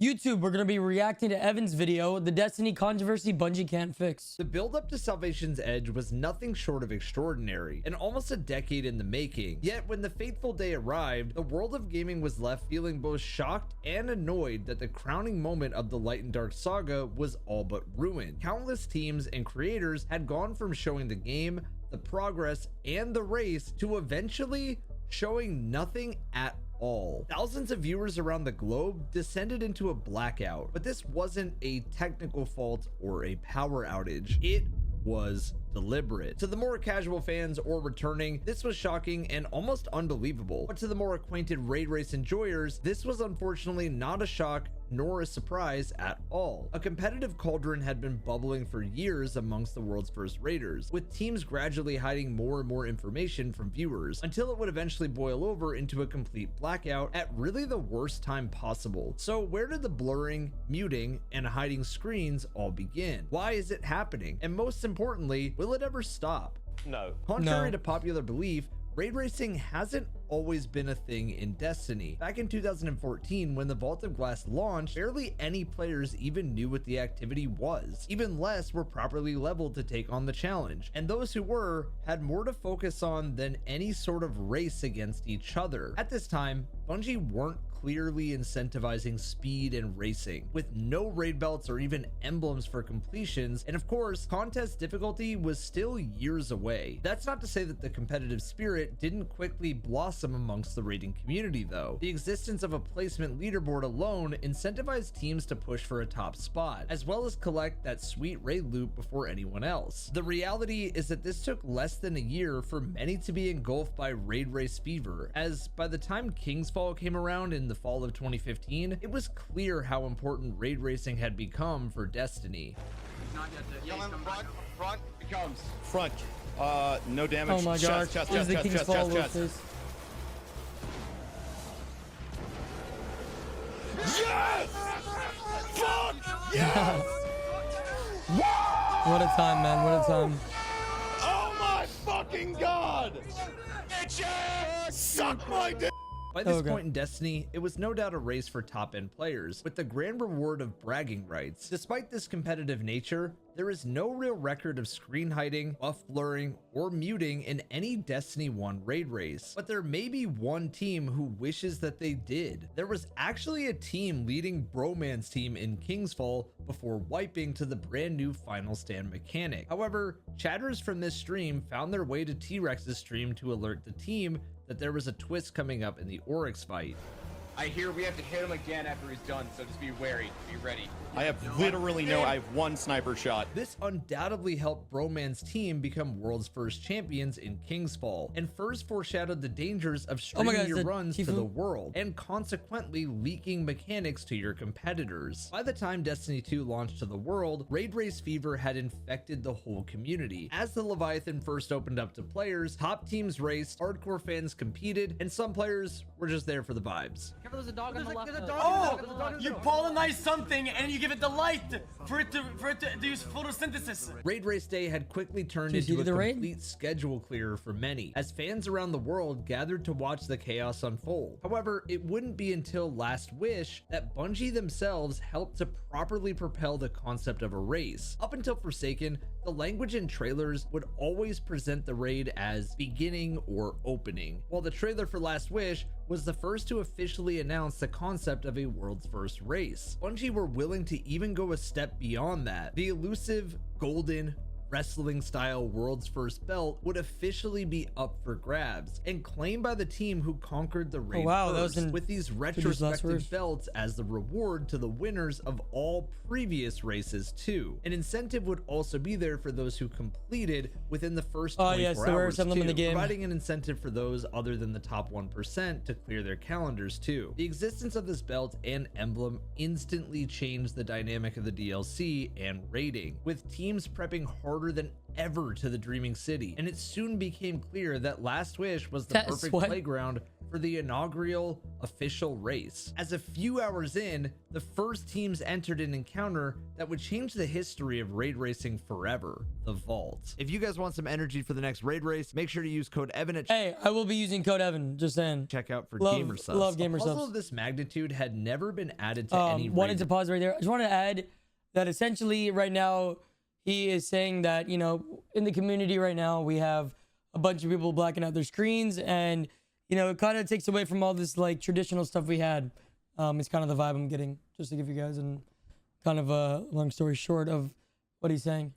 YouTube, we're going to be reacting to Evan's video, the Destiny controversy Bungie can't fix. The build-up to Salvation's Edge was nothing short of extraordinary, and almost a decade in the making. Yet when the fateful day arrived, the world of gaming was left feeling both shocked and annoyed that the crowning moment of the Light and Dark saga was all but ruined. Countless teams and creators had gone from showing the game, the progress, and the race to eventually showing nothing at all. Thousands of viewers around the globe descended into a blackout, but this wasn't a technical fault or a power outage. It was deliberate. To the more casual fans or returning, this was shocking and almost unbelievable. But to the more acquainted raid race enjoyers, this was unfortunately not a shock nor a surprise at all. A competitive cauldron had been bubbling for years amongst the world's first raiders, with teams gradually hiding more and more information from viewers, until it would eventually boil over into a complete blackout at really the worst time possible. So where did the blurring, muting, and hiding screens all begin? Why is it happening? And most importantly, will it ever stop? No. Contrary to popular belief, raid racing hasn't always been a thing in Destiny. Back in 2014, when the Vault of Glass launched, barely any players even knew what the activity was. Even less were properly leveled to take on the challenge, and those who were had more to focus on than any sort of race against each other. At this time, Bungie weren't clearly incentivizing speed and racing, with no raid belts or even emblems for completions, and of course, contest difficulty was still years away. That's not to say that the competitive spirit didn't quickly blossom amongst the raiding community though. The existence of a placement leaderboard alone incentivized teams to push for a top spot, as well as collect that sweet raid loot before anyone else. The reality is that this took less than a year for many to be engulfed by raid race fever, as by the time Kingsfall came around in the fall of 2015, it was clear how important raid racing had become for Destiny. Front becomes. Front. No damage. Oh my god, Chest. Yes! Fuck! Yes! What a time, man, what a time. Oh my fucking god! Suck my dick! By this point in Destiny, it was no doubt a race for top-end players, with the grand reward of bragging rights. Despite this competitive nature, there is no real record of screen hiding, buff blurring, or muting in any Destiny 1 raid race. But there may be one team who wishes that they did. There was actually a team leading Broman's team in Kingsfall before wiping to the brand new Final Stand mechanic. However, chatters from this stream found their way to T-Rex's stream to alert the team that there was a twist coming up in the Oryx fight. I hear we have to hit him again after he's done, so just be wary, be ready. I have literally I have one sniper shot. This undoubtedly helped Broman's team become world's first champions in Kingsfall, and first foreshadowed the dangers of streaming your runs to the world, and consequently leaking mechanics to your competitors. By the time Destiny 2 launched to the world, raid race fever had infected the whole community. As the Leviathan first opened up to players, top teams raced, hardcore fans competed, and some players were just there for the vibes. There's a dog on the left. Oh, you polonize something and you give it the light for it to use photosynthesis. Raid Race Day had quickly turned into a complete schedule clearer for many, as fans around the world gathered to watch the chaos unfold. However, it wouldn't be until Last Wish that Bungie themselves helped to properly propel the concept of a race. Up until Forsaken, the language in trailers would always present the raid as beginning or opening, while the trailer for Last Wish was the first to officially announce the concept of a world's first race. Bungie were willing to even go a step beyond that. The elusive golden wrestling style world's first belt would officially be up for grabs and claimed by the team who conquered the raid first, with these retrospective belts as the reward to the winners of all previous races too. An incentive would also be there for those who completed within the first 24 hours too, providing an incentive for those other than the top 1% to clear their calendars too. The existence of this belt and emblem instantly changed the dynamic of the DLC and raiding, with teams prepping harder than ever to the Dreaming City, and it soon became clear that Last Wish was the perfect playground for the inaugural official race. As a few hours in, the first teams entered an encounter that would change the history of raid racing forever, the Vault. If you guys want some energy for the next raid race, make sure to use code Evan at Hey, I will be using code Evan, just saying. checkout for Love- gamer subs. love gamer A puzzle subs. of this magnitude had never been added to any Wanted raid. to pause right there. I just want to add that essentially right now he is saying that, you know, in the community right now we have a bunch of people blacking out their screens, and you know, it kind of takes away from all this like traditional stuff we had. It's kind of the vibe I'm getting, just to give you guys an kind of a long story short of what he's saying.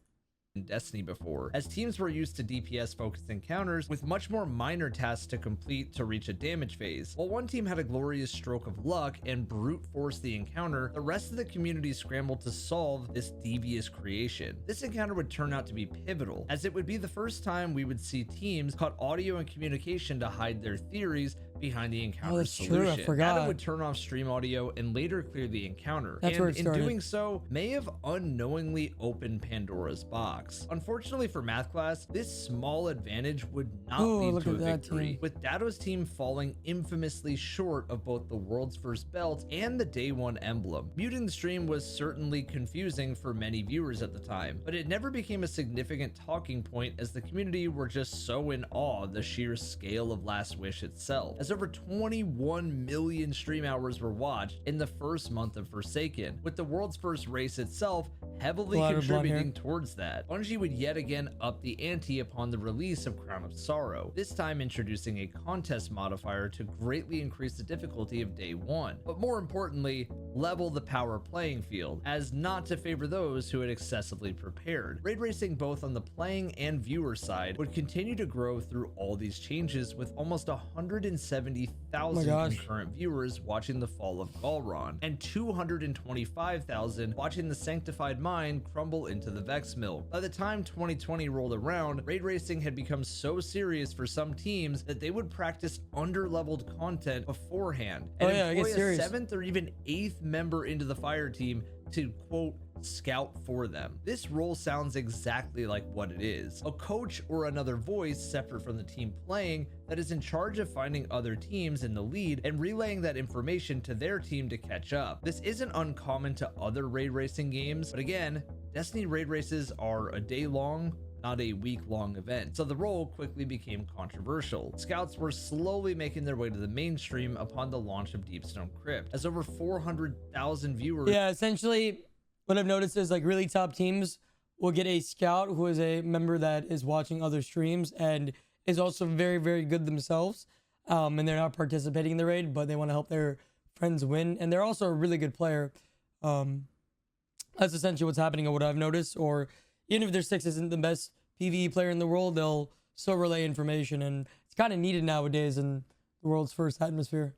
In Destiny before, as teams were used to DPS focused encounters with much more minor tasks to complete to reach a damage phase. While one team had a glorious stroke of luck and brute force the encounter, the rest of the community scrambled to solve this devious creation. This encounter would turn out to be pivotal, as it would be the first time we would see teams cut audio and communication to hide their theories behind the encounter that's solution. true, I forgot. Adam would turn off stream audio and later clear the encounter. That's where it in started. doing so, may have unknowingly opened Pandora's box. Unfortunately for Math Class, this small advantage would not Ooh, lead look to a at that victory, team. with Dato's team falling infamously short of both the world's first belt and the day one emblem. Muting the stream was certainly confusing for many viewers at the time, but it never became a significant talking point as the community were just so in awe of the sheer scale of Last Wish itself, as over 21 million stream hours were watched in the first month of Forsaken, with the world's first race itself heavily Blonde hair. contributing towards that. Bungie would yet again up the ante upon the release of Crown of Sorrow, this time introducing a contest modifier to greatly increase the difficulty of day one, but more importantly, level the power playing field, as not to favor those who had excessively prepared. Raid racing both on the playing and viewer side would continue to grow through all these changes, with almost 170,000 concurrent viewers watching the fall of Galron, and 225,000 watching the Sanctified Mind crumble into the Vex Milk. By the time 2020 rolled around, raid racing had become so serious for some teams that they would practice under-leveled content beforehand and it gets employ a serious. 7th or even 8th member into the fire team to, quote, scout for them. This role sounds exactly like what it is: a coach or another voice separate from the team playing that is in charge of finding other teams in the lead and relaying that information to their team to catch up. This isn't uncommon to other raid racing games, but again, Destiny raid races are a day long, not a week-long event, so the role quickly became controversial. Scouts were slowly making their way to the mainstream upon the launch of Deepstone Crypt, as over 400,000 viewers. Yeah, essentially what I've noticed is like really top teams will get a scout who is a member that is watching other streams and is also very, very good themselves. And they're not participating in the raid, but they want to help their friends win. And they're also a really good player. That's essentially what's happening, or what I've noticed. Or even if their 6 isn't the best PvE player in the world, they'll still relay information. And it's kind of needed nowadays in the world's first atmosphere.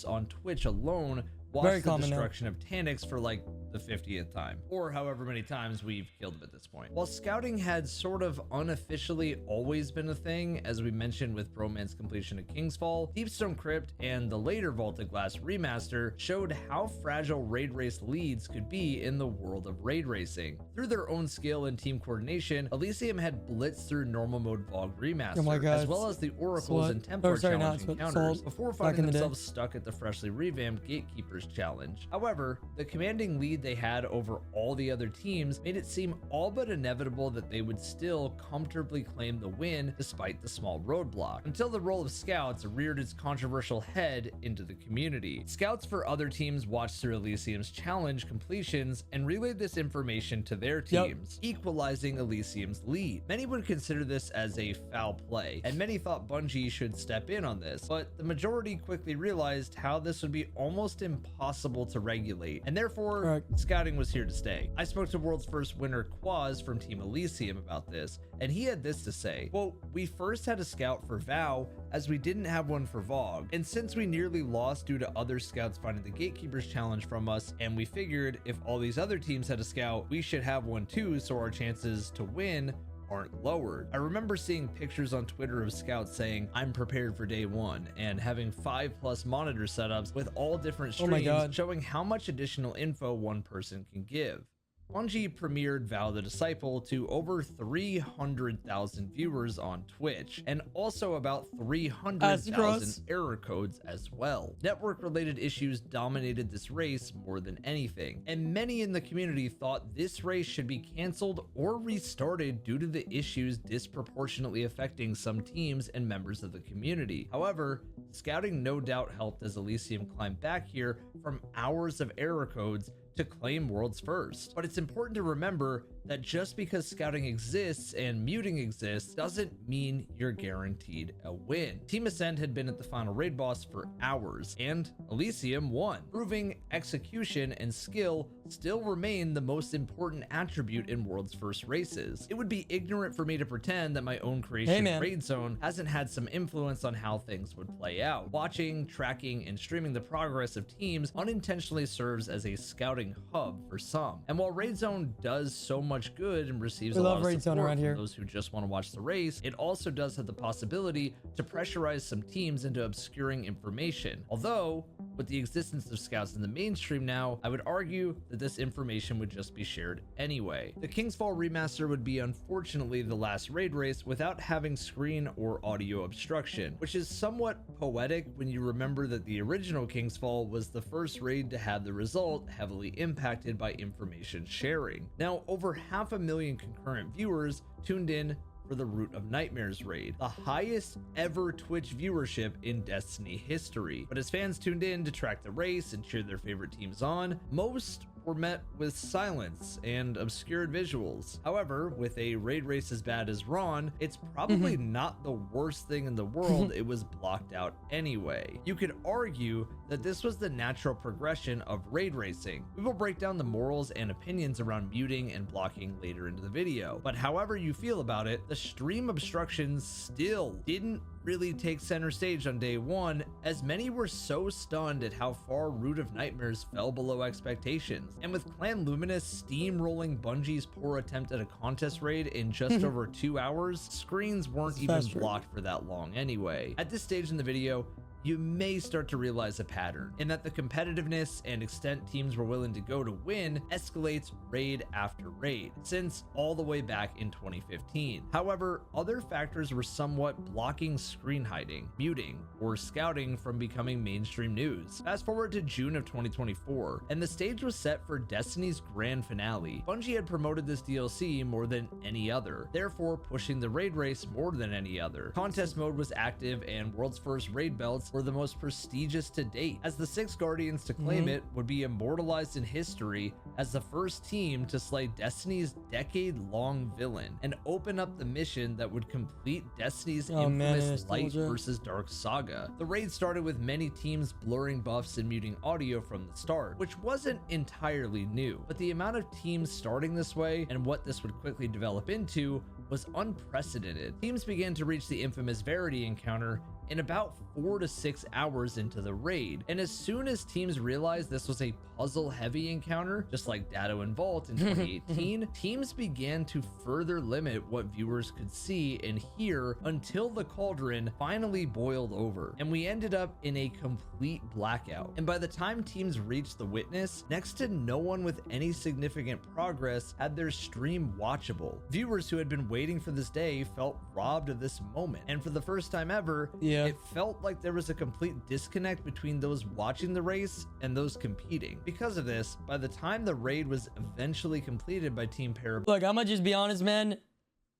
On Twitch alone Very watched the common now. destruction of Tanix for like the 50th time, or however many times we've killed him at this point. While scouting had sort of unofficially always been a thing, as we mentioned with Broman's completion of Kingsfall, Deepstone Crypt and the later Vaulted Glass remaster showed how fragile raid race leads could be in the world of raid racing. Through their own skill and team coordination, Elysium had blitzed through normal mode VOG remaster, Oh my God, as well as the Oracles and Templar challenge encounters, Salt, before back finding in the day. themselves stuck at the freshly revamped Gatekeepers challenge. However, the commanding lead they had over all the other teams made it seem all but inevitable that they would still comfortably claim the win despite the small roadblock, until the role of scouts reared its controversial head into the community. Scouts for other teams watched through Elysium's challenge completions and relayed this information to their teams, equalizing Elysium's lead. Many would consider this as a foul play, and many thought Bungie should step in on this, but the majority quickly realized how this would be almost impossible to regulate, and therefore scouting was here to stay. I spoke to world's first winner Quaz from Team Elysium about this, and he had this to say: quote, "We first had a scout for VOW as we didn't have one for VOG, and since we nearly lost due to other scouts finding the Gatekeepers challenge from us, and we figured if all these other teams had a scout, we should have one too, so our chances to win aren't lowered." I remember seeing pictures on Twitter of scouts saying, "I'm prepared for day one," and having 5+ monitor setups with all different Oh my streams God. showing how much additional info one person can give. Bungie premiered Vow the Disciple to over 300,000 viewers on Twitch, and also about 300,000 error codes as well. Network-related issues dominated this race more than anything, and many in the community thought this race should be canceled or restarted due to the issues disproportionately affecting some teams and members of the community. However, scouting no doubt helped as Elysium climbed back here from hours of error codes to claim world's first. But it's important to remember that just because scouting exists and muting exists doesn't mean you're guaranteed a win. Team Ascend had been at the final raid boss for hours, and Elysium won, proving execution and skill still remain the most important attribute in world's first races. It would be ignorant for me to pretend that my own creation raid zone hasn't had some influence on how things would play out. Watching, tracking, and streaming the progress of teams unintentionally serves as a scouting hub for some. And while raid zone does so much good and receives a lot of support around here from those who just want to watch the race, it also does have the possibility to pressurize some teams into obscuring information. Although, with the existence of scouts in the mainstream now, I would argue that this information would just be shared anyway. The Kingsfall remaster would be unfortunately the last raid race without having screen or audio obstruction, which is somewhat poetic when you remember that the original Kingsfall was the first raid to have the result heavily impacted by information sharing. Now, over 500,000 concurrent viewers tuned in for the Root of Nightmares raid, the highest ever Twitch viewership in Destiny history. But as fans tuned in to track the race and cheer their favorite teams on, most were met with silence and obscured visuals. However, with a raid race as bad as Ron, it's probably not the worst thing in the world it was blocked out anyway. You could argue that this was the natural progression of raid racing. We will break down the morals and opinions around muting and blocking later into the video, but however you feel about it, the stream obstructions still didn't really take center stage on day one, as many were so stunned at how far Root of Nightmares fell below expectations. And with Clan Luminous steamrolling Bungie's poor attempt at a contest raid in just over 2 hours, screens weren't even blocked for that long anyway. At this stage in the video, you may start to realize a pattern in that the competitiveness and extent teams were willing to go to win escalates raid after raid since all the way back in 2015. However, other factors were somewhat blocking screen hiding, muting, or scouting from becoming mainstream news. Fast forward to June of 2024, and the stage was set for Destiny's grand finale. Bungie had promoted this DLC more than any other, therefore pushing the raid race more than any other. Contest mode was active, and world's first raid belts were the most prestigious to date, as the 6 Guardians to claim it would be immortalized in history as the first team to slay Destiny's decade-long villain and open up the mission that would complete Destiny's infamous Light versus Dark saga. The raid started with many teams blurring buffs and muting audio from the start, which wasn't entirely new, but the amount of teams starting this way and what this would quickly develop into was unprecedented. Teams began to reach the infamous Verity encounter in about 4 to 6 hours into the raid, and as soon as teams realized this was a puzzle heavy encounter, just like Datto and Vault in 2018, teams began to further limit what viewers could see and hear until the cauldron finally boiled over, and we ended up in a complete blackout. And by the time teams reached the witness, next to no one with any significant progress had their stream watchable. Viewers who had been waiting for this day felt robbed of this moment, and for the first time ever, it felt like there was a complete disconnect between those watching the race and those competing. Because of this, by the time the raid was eventually completed by Team Parab— Look, I'm gonna just be honest, man.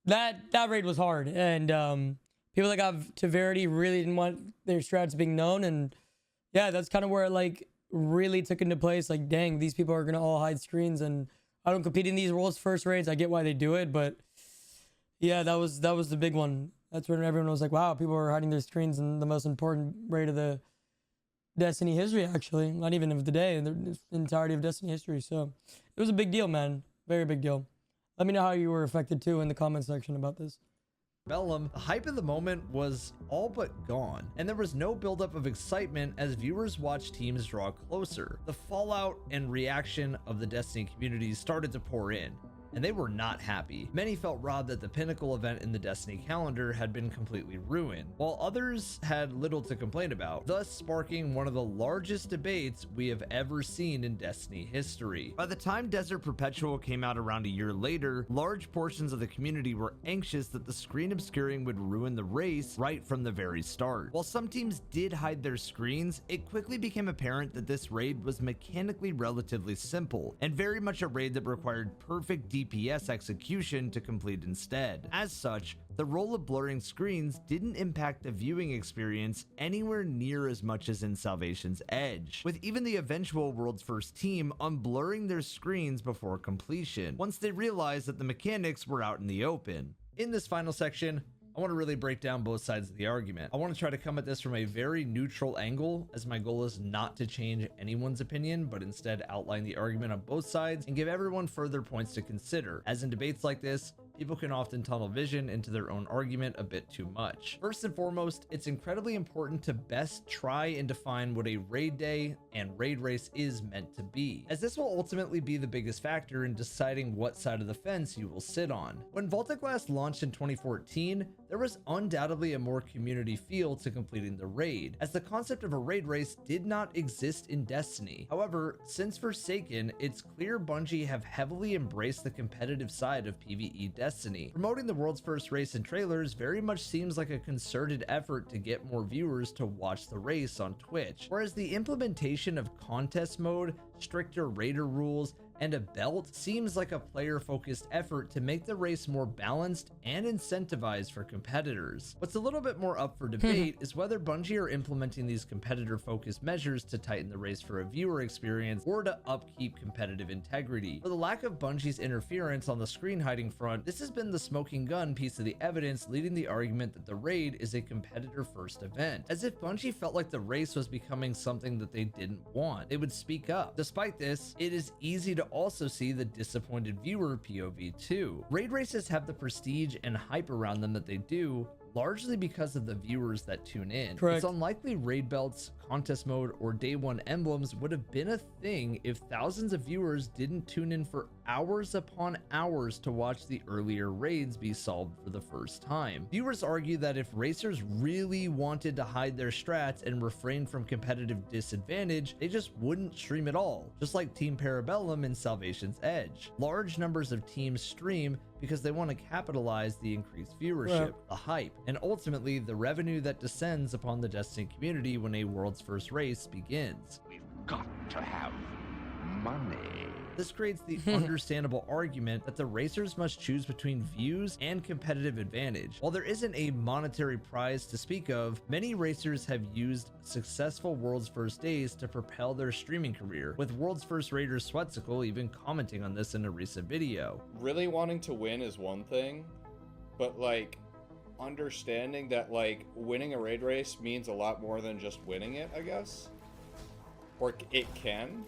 That raid was hard, and people that got to Verity really didn't want their strats being known, and yeah, that's kind of where it like really took into place. Like, dang, these people are gonna all hide screens, and I don't compete in these world's first raids. I get why they do it, but yeah, that was the big one. That's when everyone was like, wow, people are hiding their screens in the most important raid of the Destiny history, actually. Not even of the day, the entirety of Destiny history. So it was a big deal, man. Very big deal. Let me know how you were affected too in the comment section about this. Bellum, the hype of the moment was all but gone, and there was no buildup of excitement as viewers watched teams draw closer. The fallout and reaction of the Destiny community started to pour in, and they were not happy. Many felt robbed that the pinnacle event in the Destiny calendar had been completely ruined, while others had little to complain about, thus sparking one of the largest debates we have ever seen in Destiny history. By the time Desert Perpetual came out around a year later, large portions of the community were anxious that the screen obscuring would ruin the race right from the very start. While some teams did hide their screens, it quickly became apparent that this raid was mechanically relatively simple, and very much a raid that required perfect DPS execution to complete instead. As such, the role of blurring screens didn't impact the viewing experience anywhere near as much as in Salvation's Edge, with even the eventual world's first team unblurring their screens before completion, once they realized that the mechanics were out in the open. In this final section, I want to really break down both sides of the argument. I want to try to come at this from a very neutral angle, as my goal is not to change anyone's opinion, but instead outline the argument on both sides and give everyone further points to consider, as in debates like this, people can often tunnel vision into their own argument a bit too much. First and foremost, it's incredibly important to best try and define what a raid day and raid race is meant to be, as this will ultimately be the biggest factor in deciding what side of the fence you will sit on. When Vaulted Glass launched in 2014, there was undoubtedly a more community feel to completing the raid, as the concept of a raid race did not exist in Destiny. However, since Forsaken, it's clear Bungie have heavily embraced the competitive side of PvE Destiny. Promoting the world's first race in trailers very much seems like a concerted effort to get more viewers to watch the race on Twitch, whereas the implementation of contest mode, stricter raider rules, and a belt seems like a player-focused effort to make the race more balanced and incentivized for competitors. What's a little bit more up for debate is whether Bungie are implementing these competitor-focused measures to tighten the race for a viewer experience or to upkeep competitive integrity. For the lack of Bungie's interference on the screen hiding front, this has been the smoking gun piece of the evidence leading the argument that the raid is a competitor-first event. As if Bungie felt like the race was becoming something that they didn't want, they would speak up. Despite this, it is easy to also see the disappointed viewer POV too. Raid races have the prestige and hype around them that they do, largely because of the viewers that tune in. Correct. It's unlikely raid belts, contest mode, or day one emblems would have been a thing if thousands of viewers didn't tune in for hours upon hours to watch the earlier raids be solved for the first time. Viewers argue that if racers really wanted to hide their strats and refrain from competitive disadvantage, they just wouldn't stream at all, just like Team Parabellum in Salvation's Edge. Large numbers of teams stream because they want to capitalize the increased viewership, the hype, and ultimately the revenue that descends upon the Destiny community when a world's first race begins. We've got to have money. This creates the understandable argument that the racers must choose between views and competitive advantage. While there isn't a monetary prize to speak of, many racers have used successful World's First days to propel their streaming career, with World's First Raider Sweatsicle even commenting on this in a recent video. Really wanting to win is one thing, but like understanding that like winning a raid race means a lot more than just winning it, I guess. Or it can.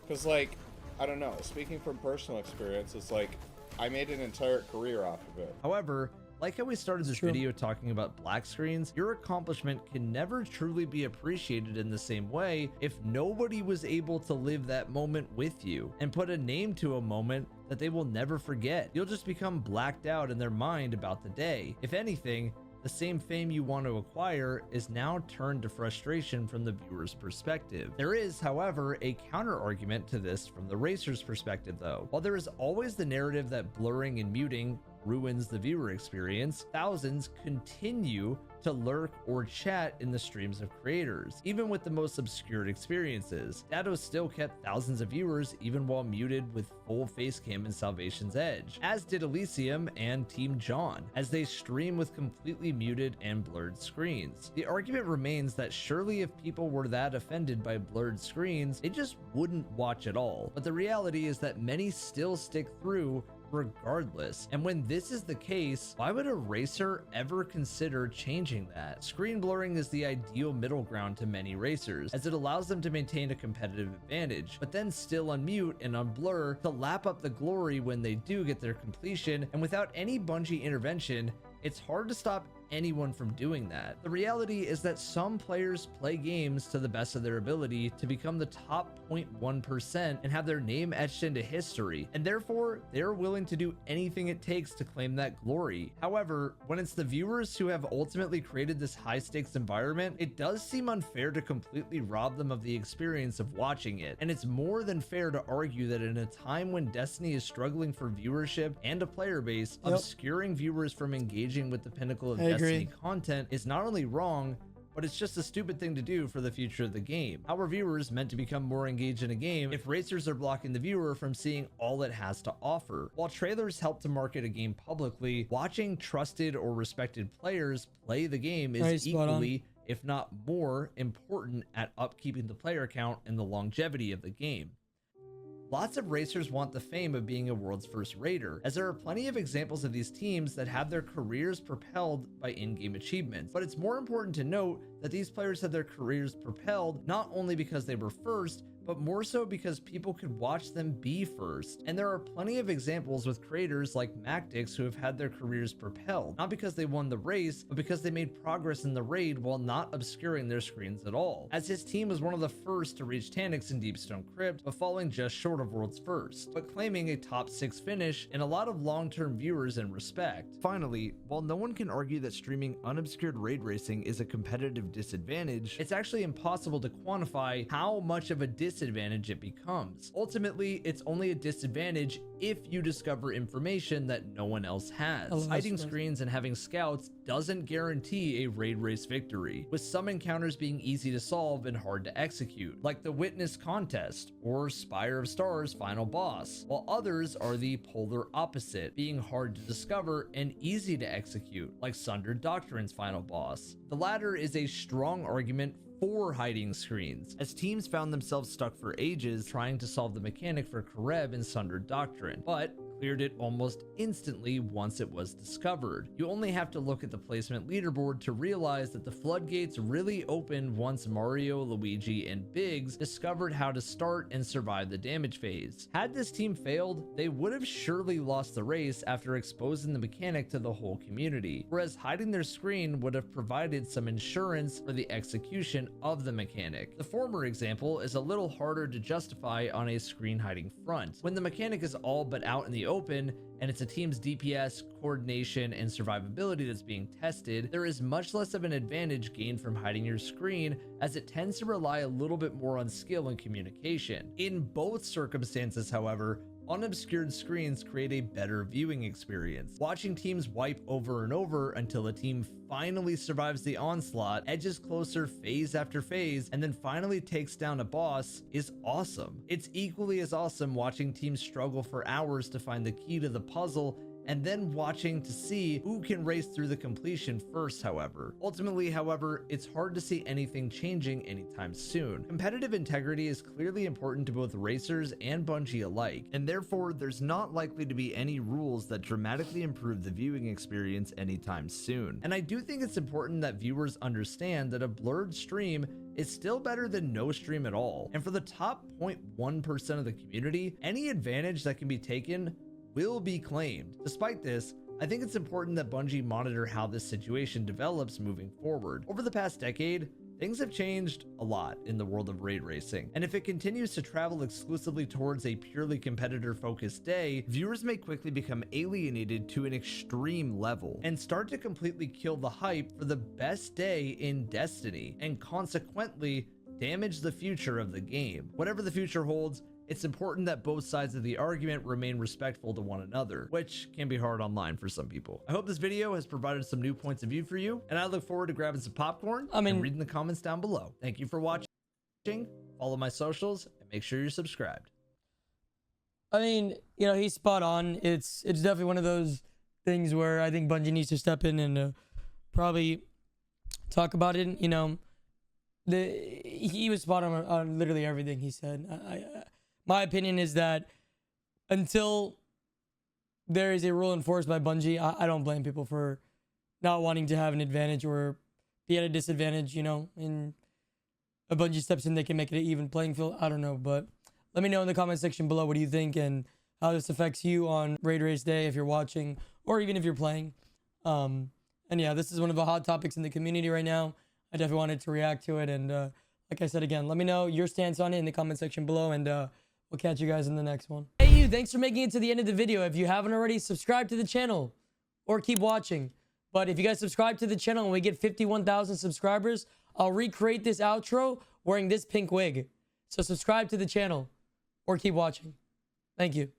Because like, I don't know, speaking from personal experience, it's like I made an entire career off of it. However, like how we started this video talking about black screens, your accomplishment can never truly be appreciated in the same way if nobody was able to live that moment with you and put a name to a moment that they will never forget. You'll just become blacked out in their mind about the day. If anything, the same fame you want to acquire is now turned to frustration from the viewer's perspective. There is, however, a counter argument to this from the racer's perspective though. While there is always the narrative that blurring and muting ruins the viewer experience, thousands continue to lurk or chat in the streams of creators, even with the most obscured experiences. Dato still kept thousands of viewers even while muted with full face cam in Salvation's Edge, as did Elysium and Team John, as they stream with completely muted and blurred screens. The argument remains that surely if people were that offended by blurred screens, they just wouldn't watch at all. But the reality is that many still stick through regardless. And when this is the case, why would a racer ever consider changing that? Screen blurring is the ideal middle ground to many racers, as it allows them to maintain a competitive advantage, but then still unmute and unblur to lap up the glory when they do get their completion. And without any Bungie intervention, it's hard to stop anyone from doing that. The reality is that some players play games to the best of their ability to become the top 0.1% and have their name etched into history, and therefore they're willing to do anything it takes to claim that glory. However, when it's the viewers who have ultimately created this high stakes environment, it does seem unfair to completely rob them of the experience of watching it. And it's more than fair to argue that in a time when Destiny is struggling for viewership and a player base, obscuring viewers from engaging with the pinnacle of Destiny content is not only wrong, but it's just a stupid thing to do for the future of the game. How are viewers meant to become more engaged in a game if racers are blocking the viewer from seeing all it has to offer? While trailers help to market a game publicly, watching trusted or respected players play the game is equally, if not more, important at upkeeping the player count and the longevity of the game. Lots of racers want the fame of being a world's first raider, as there are plenty of examples of these teams that have their careers propelled by in-game achievements. But it's more important to note that these players had their careers propelled not only because they were first, but more so because people could watch them be first. And there are plenty of examples with creators like Mactix who have had their careers propelled, not because they won the race, but because they made progress in the raid while not obscuring their screens at all, as his team was one of the first to reach Taniks in Deepstone Crypt, but falling just short of world's first, but claiming a top 6 finish and a lot of long-term viewers and respect. Finally, while no one can argue that streaming unobscured raid racing is a competitive disadvantage, it's actually impossible to quantify how much of a disadvantage it becomes. Ultimately, it's only a disadvantage if you discover information that no one else has. Hiding screens and having scouts doesn't guarantee a raid race victory, with some encounters being easy to solve and hard to execute, like the Witness Contest or Spire of Stars final boss, while others are the polar opposite, being hard to discover and easy to execute, like Sundered Doctrine's final boss. The latter is a strong argument for hiding screens, as teams found themselves stuck for ages trying to solve the mechanic for Karev in Sundered Doctrine, but cleared it almost instantly once it was discovered. You only have to look at the placement leaderboard to realize that the floodgates really opened once Mario, Luigi, and Biggs discovered how to start and survive the damage phase. Had this team failed, they would have surely lost the race after exposing the mechanic to the whole community, whereas hiding their screen would have provided some insurance for the execution of the mechanic. The former example is a little harder to justify on a screen hiding front. When the mechanic is all but out in the open and it's a team's DPS, coordination, and survivability that's being tested, there is much less of an advantage gained from hiding your screen, as it tends to rely a little bit more on skill and communication. In both circumstances, however, unobscured screens create a better viewing experience. Watching teams wipe over and over until a team finally survives the onslaught, edges closer phase after phase, and then finally takes down a boss is awesome. It's equally as awesome watching teams struggle for hours to find the key to the puzzle and then watching to see who can race through the completion first, however. Ultimately, however, it's hard to see anything changing anytime soon. Competitive integrity is clearly important to both racers and Bungie alike, and therefore there's not likely to be any rules that dramatically improve the viewing experience anytime soon. And I do think it's important that viewers understand that a blurred stream is still better than no stream at all. And for the top 0.1% of the community, any advantage that can be taken will be claimed. Despite this, I think it's important that Bungie monitor how this situation develops moving forward. Over the past decade, things have changed a lot in the world of raid racing, and if it continues to travel exclusively towards a purely competitor-focused day, viewers may quickly become alienated to an extreme level and start to completely kill the hype for the best day in Destiny, and consequently damage the future of the game. Whatever the future holds, it's important that both sides of the argument remain respectful to one another, which can be hard online for some people. I hope this video has provided some new points of view for you, and I look forward to grabbing some popcorn and reading the comments down below. Thank you for watching. Follow my socials and make sure you're subscribed. I mean, you know, he's spot on. It's definitely one of those things where I think Bungie needs to step in and probably talk about it. You know, he was spot on literally everything he said. My opinion is that until there is a rule enforced by Bungie, I don't blame people for not wanting to have an advantage or be at a disadvantage, you know. And a Bungie steps in, they can make it an even playing field. I don't know, but let me know in the comment section below what do you think and how this affects you on Raid Race Day if you're watching or even if you're playing. And And yeah, this is one of the hot topics in the community right now. I definitely wanted to react to it. And like I said, again, let me know your stance on it in the comment section below. And we'll catch you guys in the next one. Hey, you, thanks for making it to the end of the video. If you haven't already, subscribe to the channel or keep watching. But if you guys subscribe to the channel and we get 51,000 subscribers, I'll recreate this outro wearing this pink wig. So subscribe to the channel or keep watching. Thank you.